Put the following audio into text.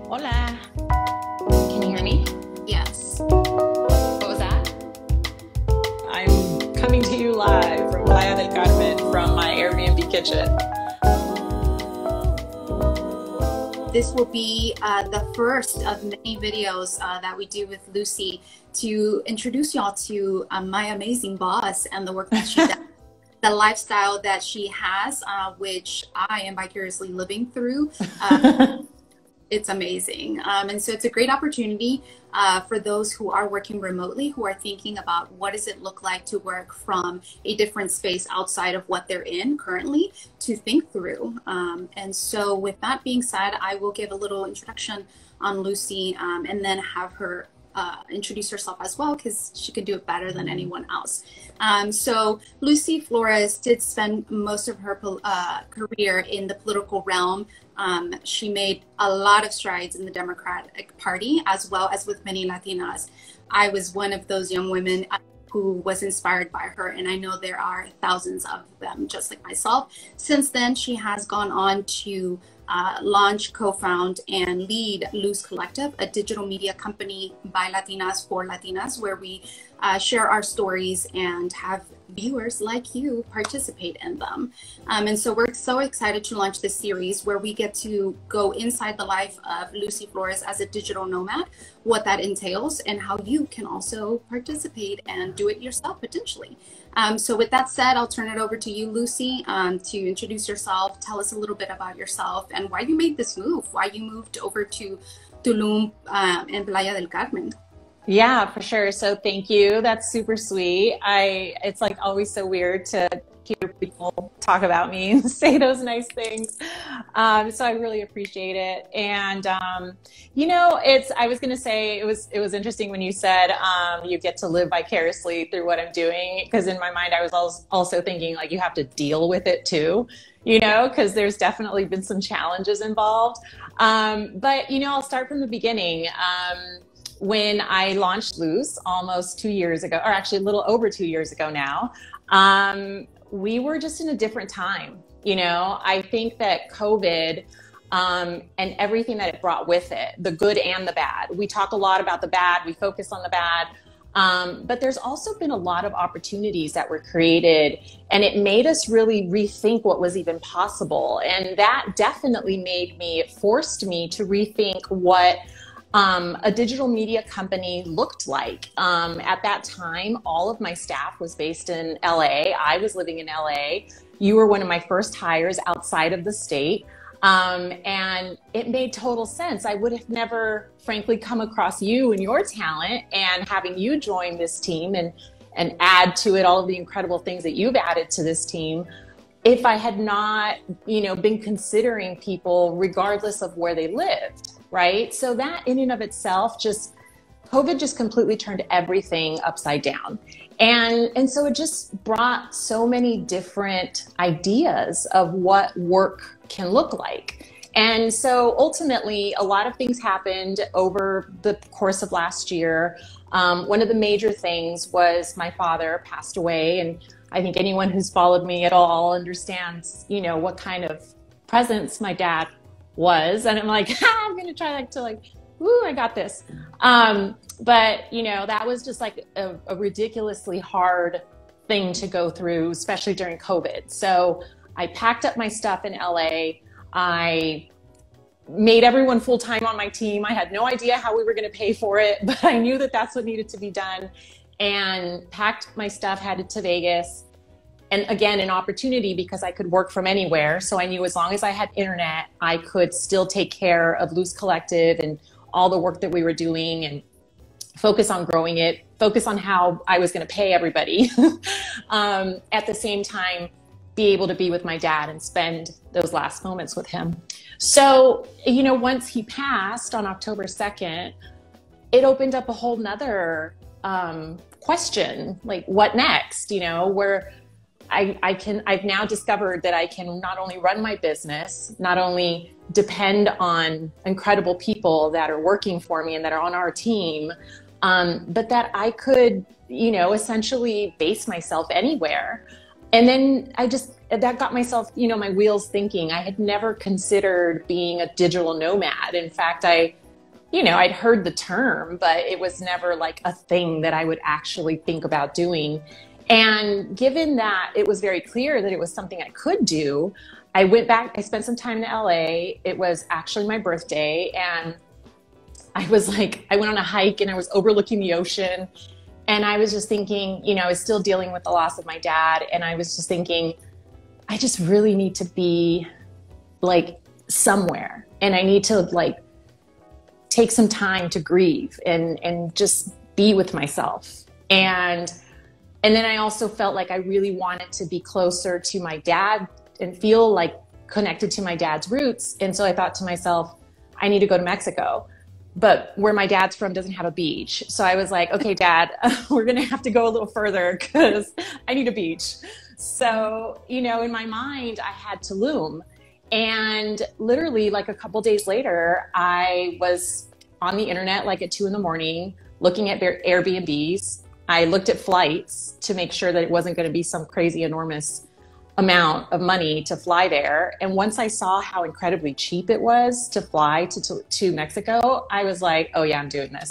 Hola. Can you hear me? Yes. What was that? I'm coming to you live from Playa del Carmen from my Airbnb kitchen. This will be the first of many videos that we do with Lucy to introduce y'all to my amazing boss and the work that she does, the lifestyle that she has, which I am vicariously living through. It's amazing. And so it's a great opportunity for those who are working remotely, who are thinking about what does it look like to work from a different space outside of what they're in currently to think through. And so with that being said, I will give a little introduction on Lucy and then have her introduce herself as well, because she can do it better than anyone else. So Lucy Flores did spend most of her career in the political realm. She made a lot of strides in the Democratic Party, as well as with many Latinas. I was one of those young women who was inspired by her, and I know there are thousands of them just like myself. Since then, she has gone on to launch, co-found, and lead Luz Collective, a digital media company by Latinas for Latinas, where we share our stories and have viewers like you participate in them. And so we're so excited to launch this series where we get to go inside the life of Lucy Flores as a digital nomad, what that entails, and how you can also participate and do it yourself potentially. So with that said, I'll turn it over to you, Lucy, to introduce yourself, tell us a little bit about yourself and why you made this move, why you moved over to Tulum and Playa del Carmen. Yeah, for sure. So thank you. That's super sweet. It's like always so weird to hear people talk about me and say those nice things. So I really appreciate it. And, you know, I was going to say, it was interesting when you said, you get to live vicariously through what I'm doing. Because in my mind, I was also thinking like, you have to deal with it too, you know, because there's definitely been some challenges involved. But, you know, I'll start from the beginning. When I launched Luz almost 2 years ago, or actually a little over 2 years ago now, we were just in a different time. You know, I think that COVID and everything that it brought with it, the good and the bad. We talk a lot about the bad, we focus on the bad, but there's also been a lot of opportunities that were created, and it made us really rethink what was even possible. And that definitely forced me to rethink what a digital media company looked like. At that time, all of my staff was based in LA. I was living in LA. You were one of my first hires outside of the state. And it made total sense. I would have never, frankly, come across you and your talent and having you join this team and add to it all of the incredible things that you've added to this team if I had not, you know, been considering people regardless of where they lived. Right? So that in and of itself, COVID just completely turned everything upside down. And so it just brought so many different ideas of what work can look like. And so ultimately, a lot of things happened over the course of last year. One of the major things was my father passed away. And I think anyone who's followed me at all understands, you know, what kind of presence my dad was. And I'm like, I'm going to try woo, I got this. But, you know, that was just like a ridiculously hard thing to go through, especially during COVID. So I packed up my stuff in LA. I made everyone full-time on my team. I had no idea how we were going to pay for it, but I knew that that's what needed to be done, and packed my stuff, headed to Vegas. And again, an opportunity because I could work from anywhere. So I knew as long as I had internet, I could still take care of Luz Collective and all the work that we were doing and focus on growing it, focus on how I was going to pay everybody. At the same time, be able to be with my dad and spend those last moments with him. So, you know, once he passed on October 2nd, it opened up a whole nother question, like what next, you know, where I've now discovered that I can not only run my business, not only depend on incredible people that are working for me and that are on our team, but that I could, you know, essentially base myself anywhere. And then that got my wheels thinking. I had never considered being a digital nomad. In fact, I you know, I'd heard the term, but it was never like a thing that I would actually think about doing. And given that it was very clear that it was something I could do, I went back, I spent some time in LA. It was actually my birthday. And I was like, I went on a hike and I was overlooking the ocean. And I was just thinking, you know, I was still dealing with the loss of my dad. And I was just thinking, I just really need to be like somewhere. And I need to like take some time to grieve and just be with myself. And then I also felt like I really wanted to be closer to my dad and feel like connected to my dad's roots. And so I thought to myself, I need to go to Mexico. But where my dad's from doesn't have a beach. So I was like, okay, Dad, we're going to have to go a little further because I need a beach. So, you know, in my mind, I had Tulum. And literally like a couple days later, I was on the internet like at 2 a.m. looking at Airbnbs. I looked at flights to make sure that it wasn't going to be some crazy enormous amount of money to fly there. And once I saw how incredibly cheap it was to fly to Mexico, I was like, oh yeah, I'm doing this.